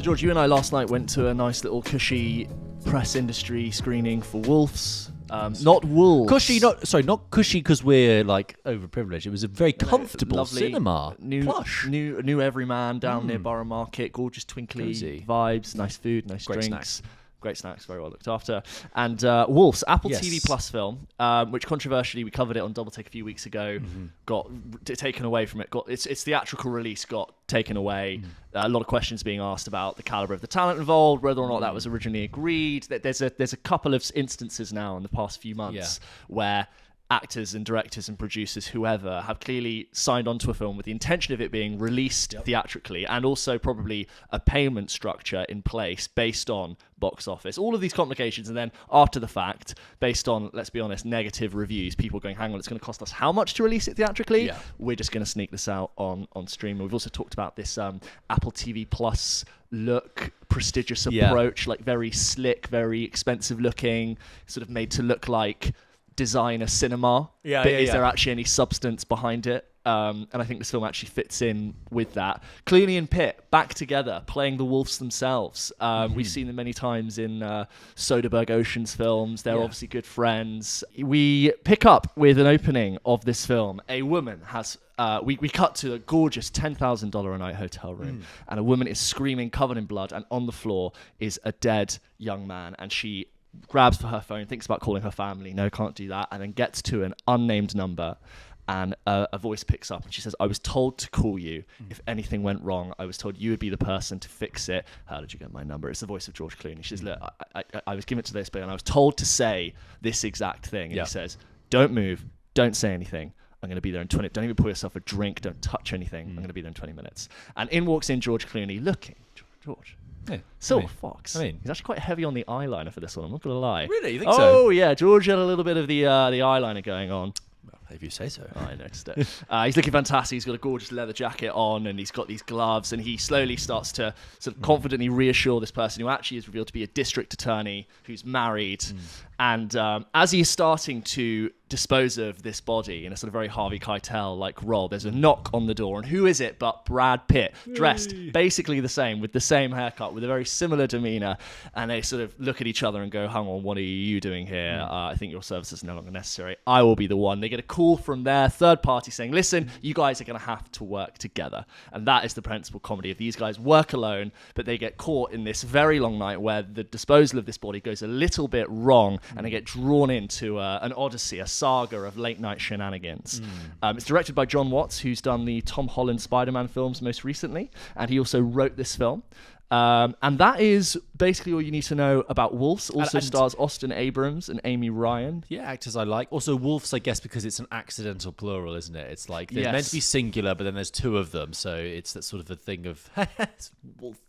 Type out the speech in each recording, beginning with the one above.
So George, you and I last night went to a nice little cushy press industry screening for Wolves. Not Wolves. Cushy, not cushy because we're like overprivileged. It was a very comfortable lovely, cinema. Plush. New Everyman down near Borough Market. Gorgeous twinkly Cozy. vibes, nice food, nice Great drinks. snacks. Great snacks, very well looked after. And Wolves, Apple Yes. TV Plus film, which controversially, we covered it on Double Take a few weeks ago, got taken away from it. Its theatrical release got taken away. A lot of questions being asked about the caliber of the talent involved, whether or not that was originally agreed. There's a couple of instances now in the past few months where actors and directors and producers, whoever, have clearly signed onto a film with the intention of it being released theatrically, and also probably a payment structure in place based on box office. All of these complications, and then after the fact, based on, let's be honest, negative reviews, people going, hang on, it's going to cost us how much to release it theatrically? Yeah. We're just going to sneak this out on stream. We've also talked about this Apple TV Plus look, prestigious approach, like very slick, very expensive looking, sort of made to look like designer cinema, but is there actually any substance behind it? And I think this film actually fits in with that. Clooney and Pitt back together, playing the wolves themselves. We've seen them many times in Soderbergh Ocean's films. They're obviously good friends. We pick up with an opening of this film. A woman has... we cut to a gorgeous $10,000 a night hotel room, and a woman is screaming, covered in blood, and on the floor is a dead young man, and she grabs for her phone, thinks about calling her family, no, can't do that, and then gets to an unnamed number, and a voice picks up, and she says, I was told to call you if anything went wrong. I was told you would be the person to fix it. How did you get my number? It's the voice of George Clooney. She says, look, I was given to this bit, and I was told to say this exact thing. And he says, don't move, don't say anything. I'm going to be there in 20 minutes. Don't even pour yourself a drink. Don't touch anything. I'm going to be there in 20 minutes. And in walks in George Clooney looking. George. Yeah, Silver Fox. I mean, he's actually quite heavy on the eyeliner for this one. I'm not going to lie. Really? You think so? Oh, yeah. George had a little bit of the eyeliner going on. Well, if you say so. Oh, I noticed it. He's looking fantastic. He's got a gorgeous leather jacket on, and he's got these gloves, and he slowly starts to sort of confidently reassure this person who actually is revealed to be a district attorney who's married. And as he's starting to dispose of this body in a sort of very Harvey Keitel-like role, there's a knock on the door, and who is it but Brad Pitt, dressed basically the same, with the same haircut, with a very similar demeanour, and they sort of look at each other and go, hang on, what are you doing here? I think your services are no longer necessary. I will be the one. They get a call from their third party saying, listen, you guys are going to have to work together. And that is the principal comedy of these guys work alone, but they get caught in this very long night where the disposal of this body goes a little bit wrong, and they get drawn into an odyssey, a saga of late night shenanigans. It's directed by John Watts, who's done the Tom Holland Spider-Man films most recently, and he also wrote this film. And that is basically all you need to know about Wolves. Also stars Austin Abrams and Amy Ryan. Yeah, actors I like. Also Wolves, I guess, because it's an accidental plural, isn't it? It's like they're meant to be singular, but then there's two of them, so it's that sort of a thing of Wolves.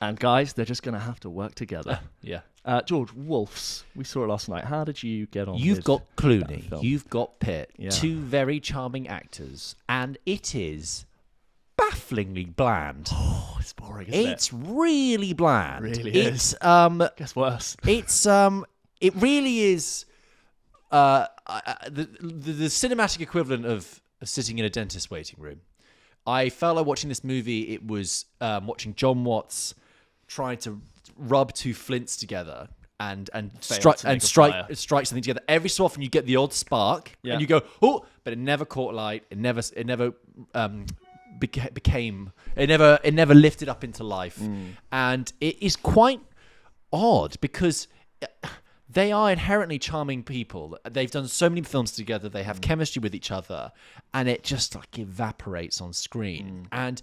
And guys, they're just going to have to work together. Yeah. George, Wolves. We saw it last night. How did you get on? You've with got that Clooney. film? You've got Pitt. Yeah. Two very charming actors, and it is bafflingly bland. Oh, it's boring, isn't it? It's really bland. Really it's, is. Guess worse. It's it really is the cinematic equivalent of sitting in a dentist waiting room. I felt like watching this movie. It was watching John Watts trying to rub two flints together and strike something together. Every so often you get the odd spark and you go, oh, but it never caught light. It never it never lifted up into life. And it is quite odd because they are inherently charming people. They've done so many films together. They have chemistry with each other, and it just like evaporates on screen. And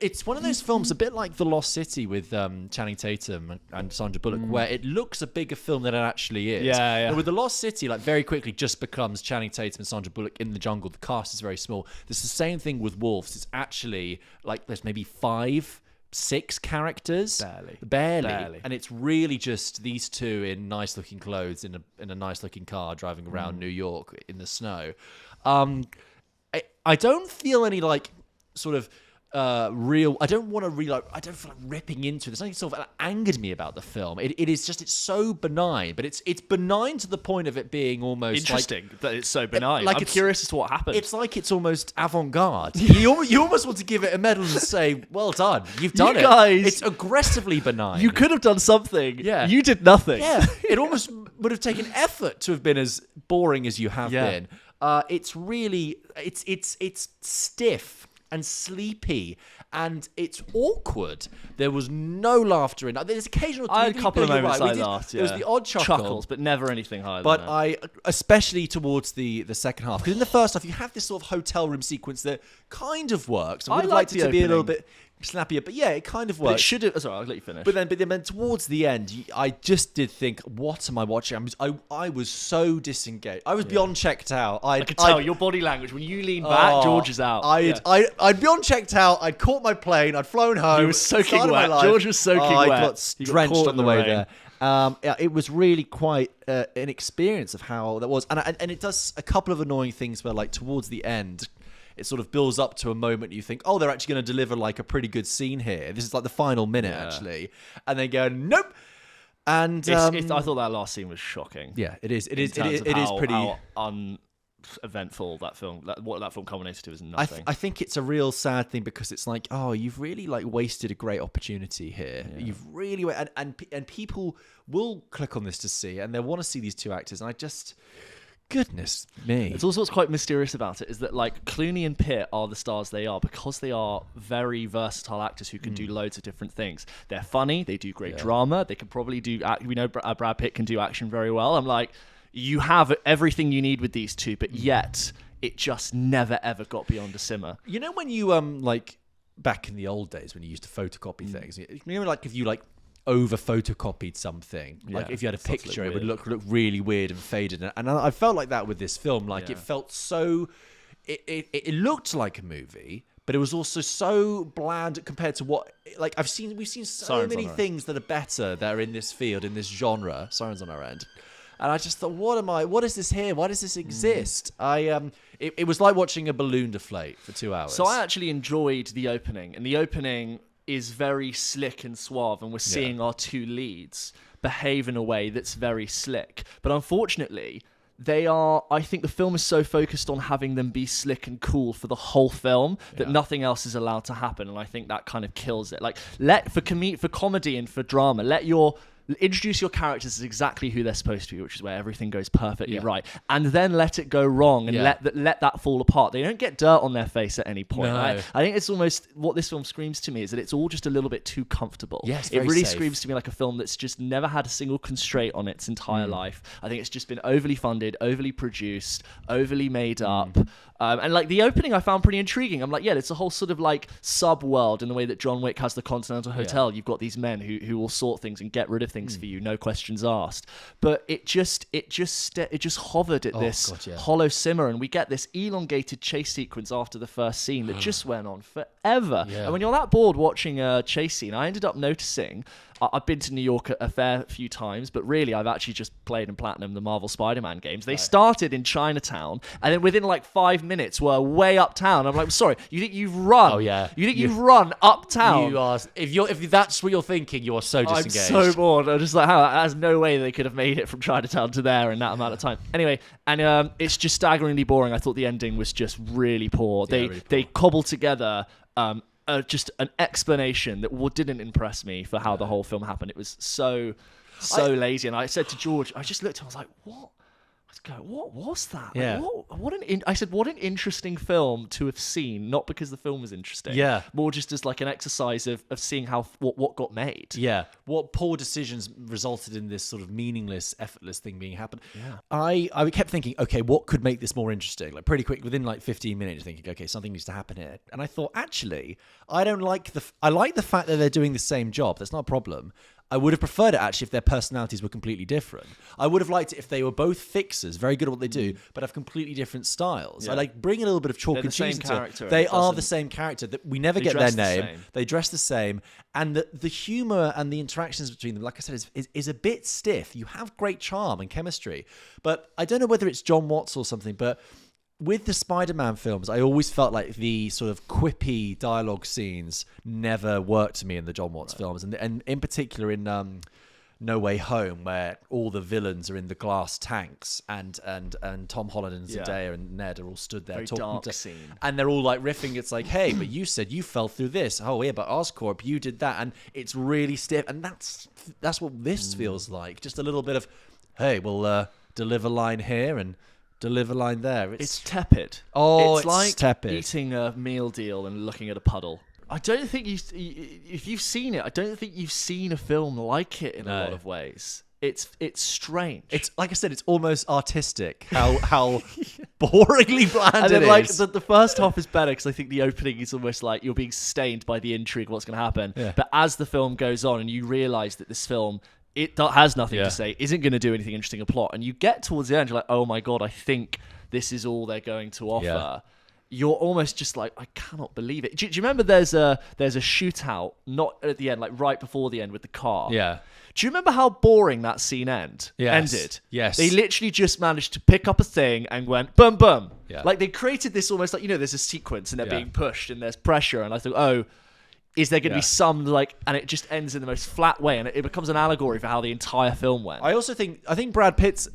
it's one of those films, a bit like The Lost City with Channing Tatum and Sandra Bullock, where it looks a bigger film than it actually is. Yeah. And with The Lost City, like very quickly just becomes Channing Tatum and Sandra Bullock in the jungle. The cast is very small. There's the same thing with Wolves. It's actually like there's maybe 5-6 characters, barely, and it's really just these two in nice looking clothes in a nice looking car driving around New York in the snow. I don't feel any like sort of real. I don't want to I don't feel like ripping into it. There's nothing sort of angered me about the film. It is just, it's so benign, but it's benign to the point of it being almost interesting that it's so benign. Like I'm curious as to what happened. It's like it's almost avant-garde. you almost want to give it a medal and say, "Well done, you've done it." Guys, it's aggressively benign. You could have done something. Yeah, you did nothing. Yeah, it almost would have taken effort to have been as boring as you have been. It's really it's stiff and sleepy, and it's awkward. There was no laughter in it. There's occasional. I had a couple of moments I laughed. There was the odd chuckles, but never anything higher. But than that. especially towards the second half, because in the first half you have this sort of hotel room sequence that kind of works. I would have liked it to be a little bit snappier, but yeah, it kind of works. But it should have. Sorry, I'll let you finish. But then towards the end, I just did think, what am I watching? I was so disengaged. I was beyond checked out. I could tell your body language when you lean back. George is out. I'd beyond checked out. I'd caught my plane. I'd flown home. He was soaking wet. George was soaking wet. I got drenched on the way there. It was really quite an experience of how that was, and it does a couple of annoying things where, like, towards the end, it sort of builds up to a moment you think, oh, they're actually going to deliver like a pretty good scene here. This is like the final minute actually, and they go, nope. And I thought that last scene was shocking. Yeah, it is. It is pretty uneventful. That film, what that film culminated to, is nothing. I think it's a real sad thing because it's like, oh, you've really like wasted a great opportunity here. Yeah. You've really and people will click on this to see, and they want to see these two actors, and I just. Goodness me. It's also what's quite mysterious about it is that, like, Clooney and Pitt are the stars they are because they are very versatile actors who can do loads of different things. They're funny. They do great drama. They can probably do... We know Brad Pitt can do action very well. I'm like, you have everything you need with these two, but yet it just never, ever got beyond a simmer. You know when you, like, back in the old days when you used to photocopy things, you know, like, if you, like, over photocopied something, like if you had a picture, it would look really weird and faded, and I felt like that with this film. Like it felt so it looked like a movie, but it was also so bland compared to what, like, we've seen so many things that are better that are in this field, in this genre. Sirens on our end. And I just thought, what is this here? Why does this exist? It was like watching a balloon deflate for 2 hours. So I actually enjoyed the opening, and the opening is very slick and suave, and we're seeing our two leads behave in a way that's very slick. But unfortunately, I think the film is so focused on having them be slick and cool for the whole film that nothing else is allowed to happen, and I think that kind of kills it. Like, for comedy and for drama, introduce your characters as exactly who they're supposed to be, which is where everything goes perfectly right, and then let it go wrong and let that fall apart. They don't get dirt on their face at any point. No. I think it's almost what this film screams to me is that it's all just a little bit too comfortable. Yes, it really screams to me like a film that's just never had a single constraint on its entire life. I think it's just been overly funded, overly produced, overly made up. And like the opening I found pretty intriguing. I'm like, it's a whole sort of like sub-world in the way that John Wick has the Continental Hotel. You've got these men who will sort things and get rid of things for you, no questions asked. But it just hovered at this hollow simmer, and we get this elongated chase sequence after the first scene that just went on forever. And when you're that bored watching a chase scene, I ended up noticing, I've been to New York a fair few times, but really I've actually just played in Platinum the Marvel Spider-Man games. They started in Chinatown, and then within like 5 minutes were way uptown. I'm like, sorry, you think you've run? Oh yeah, you think you've run uptown? You are. If that's what you're thinking, you are so disengaged. I'm so bored. I'm just like, there's no way they could have made it from Chinatown to there in that amount of time. Anyway, and it's just staggeringly boring. I thought the ending was just really poor. They cobbled together just an explanation that didn't impress me for how the whole film happened. It was so lazy. And I said to George, I just looked and I was like, what? What was that? Yeah. Like, I said, what an interesting film to have seen, not because the film was interesting. Yeah. More just as like an exercise of seeing what got made. Yeah. What poor decisions resulted in this sort of meaningless, effortless thing being happened. Yeah. I kept thinking, okay, what could make this more interesting? Like pretty quick, within like 15 minutes, thinking, okay, something needs to happen here. And I thought, actually, I like the fact that they're doing the same job. That's not a problem. I would have preferred it, actually, if their personalities were completely different. I would have liked it if they were both fixers, very good at what they do, but have completely different styles. Yeah. I like bring a little bit of chalk and cheese into it. They are the same character. That we never get their name. They dress the same. And the humour and the interactions between them, like I said, is a bit stiff. You have great charm and chemistry. But I don't know whether it's John Watts or something, but with the Spider-Man films, I always felt like the sort of quippy dialogue scenes never worked for me in the John Watts films, and in particular in No Way Home, where all the villains are in the glass tanks, and Tom Holland and Zendaya and Ned are all stood there Very talking dark scene. and they're all like riffing. It's like, hey, but you said you fell through this. Oh yeah, but Oscorp, you did that, and it's really stiff. And that's what this feels like. Just a little bit of, hey, we'll deliver line here and deliver line there. It's tepid. Oh, it's like tepid. eating a meal deal and looking at a puddle. I don't think if you've seen it, I don't think you've seen a film like it in a lot of ways. It's strange. It's like I said, it's almost artistic. How boringly bland and then, it like is. the first half is better because I think the opening is almost like you're being stained by the intrigue of what's going to happen. Yeah. But as the film goes on and you realise that this film has nothing to say, isn't going to do anything interesting in plot, and you get towards the end, you're like, oh my god, I think this is all they're going to offer. Yeah. You're almost just like, I cannot believe it. Do you remember there's a shootout, not at the end, like right before the end with the car? Yeah. Do you remember how boring that scene ended? Yes. They literally just managed to pick up a thing and went boom, boom. Yeah. Like they created this almost like, there's a sequence and they're being pushed and there's pressure. And I thought, oh, is there going to be some and it just ends in the most flat way, and it becomes an allegory for how the entire film went. I think Brad Pitt's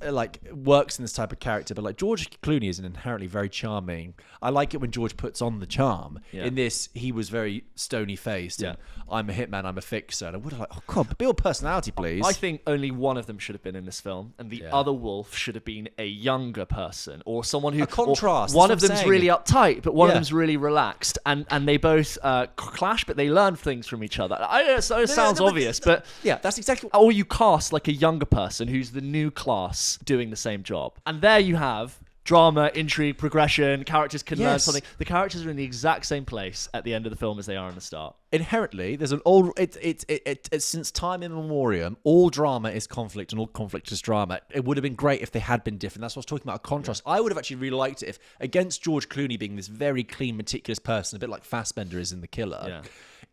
works in this type of character, but like George Clooney is an inherently very charming. I like it when George puts on the charm. Yeah. In this, he was very stony faced. And I'm a hitman, I'm a fixer, and I would have oh god, build personality, please. I think only one of them should have been in this film, and the other wolf should have been a younger person or someone who a contrast. One of them's saying. really uptight, but one of them's really relaxed, and they both clash, but they learn things from each other. I know it sounds obvious, but yeah, that's exactly. Or you cast like a younger person who's the new class doing the same job, and there you have drama, intrigue, progression. Characters can learn something. The characters are in the exact same place at the end of the film as they are in the start. Inherently, there's an old. It's since time immemorial. All drama is conflict, and all conflict is drama. It would have been great if they had been different. That's what I was talking about. A contrast. I would have actually really liked it if, against George Clooney being this very clean, meticulous person, a bit like Fassbender is in The Killer. Yeah.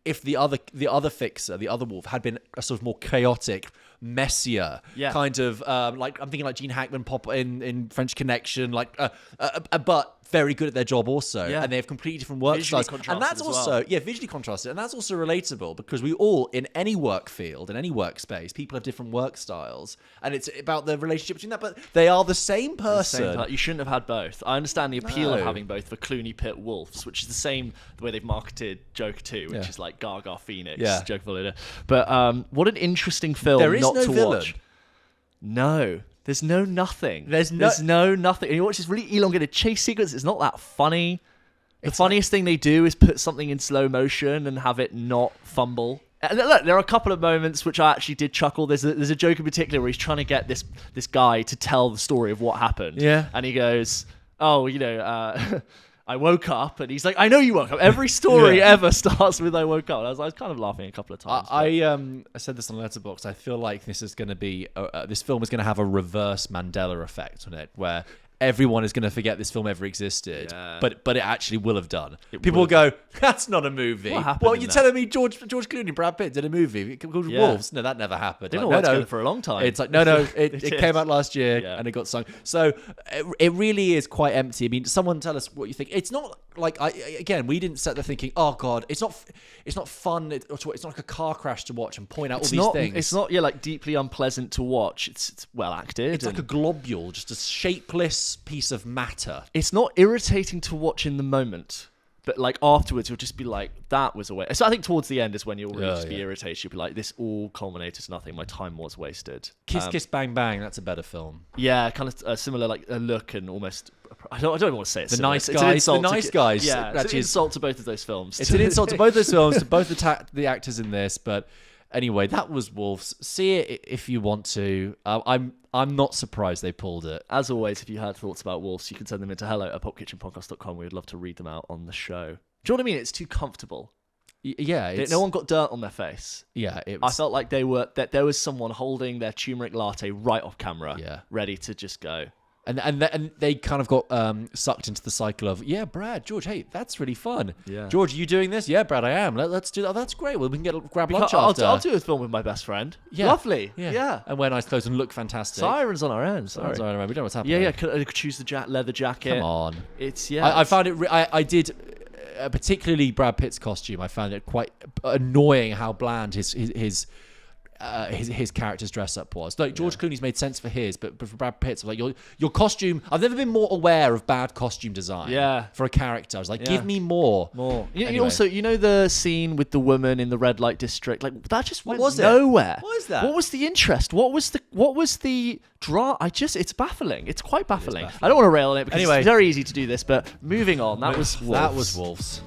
If the other fixer, the other wolf, had been a sort of more chaotic, messier kind of like I'm thinking like Gene Hackman pop in French Connection, but very good at their job also, and they have completely different work styles, and that's also visually contrasted, and that's also relatable because we all in any work field, in any workspace, people have different work styles, and it's about the relationship between that, but they are the same person. You shouldn't have had both. I understand the appeal of having both for Clooney Pitt wolves, which is the same the way they've marketed Joker 2, which is like Gaga Phoenix, Joker Valida. But what an interesting film not to watch. No. There's no nothing. There's no nothing. And you watch this really elongated chase sequence. It's not that funny. The funniest thing they do is put something in slow motion and have it not fumble. And look, there are a couple of moments which I actually did chuckle. There's a joke in particular where he's trying to get this guy to tell the story of what happened. Yeah. And he goes, oh, I woke up, and he's like, I know you woke up. Every story ever starts with I woke up. And I was kind of laughing a couple of times. I said this on Letterboxd. I feel like this is going to be this film is going to have a reverse Mandela effect on it, where everyone is going to forget this film ever existed, but it actually will have done. People will go, that's not a movie. What happened? Well, you're telling me George Clooney and Brad Pitt did a movie called Wolves? No, that never happened. They didn't know for a long time. It's like, it came out last year and it got sung. So it really is quite empty. I mean, someone tell us what you think. It's not like, we didn't sit there thinking, oh God, it's not fun. It's not like a car crash to watch and point out all these things. It's not like deeply unpleasant to watch. It's well acted. It's like a globule, just a shapeless piece of matter. It's not irritating to watch in the moment, but like afterwards you'll just be like, that was a waste. So I think towards the end is when you'll really just be irritated. You'll be like, this all culminated to nothing. My time was wasted. Kiss Kiss Bang Bang, that's a better film. Yeah, kind of similar, like a look and almost. I don't even want to say it. The Nice Guys. The Nice Guys. Yeah, it's an insult to both of those films. It's an insult to both those films, to both the actors in this. But anyway, that was Wolves. See it if you want to. I'm not surprised they pulled it. As always, if you had thoughts about Wolves, you can send them into hello@popkitchenpodcast.com. We would love to read them out on the show. Do you know what I mean? It's too comfortable. No one got dirt on their face. I felt like there was someone holding their turmeric latte right off camera, ready to just go. And they kind of got sucked into the cycle of, yeah, Brad, George, hey, that's really fun. Yeah. George, are you doing this? Yeah, Brad, I am. Let's do that. That's great. Well, we can grab lunch after. I'll do a film with my best friend. Yeah. Lovely. Yeah. And wear nice clothes and look fantastic. Sirens on our own. Sorry. Sorry, we don't know what's happening. Yeah. Could choose the leather jacket. Come on. It's I found it. I did. Particularly Brad Pitt's costume. I found it quite annoying how bland his character's dress up was. Like George Clooney's made sense for his, but for Brad Pitt's, like your costume. I've never been more aware of bad costume design. For a character, I was like, give me more. You also, the scene with the woman in the red light district, like that just went nowhere. What is that? What was the interest? What was the draw? It's baffling. It's quite baffling. I don't want to rail on it because it's very easy to do this. But moving on, that was Wolves.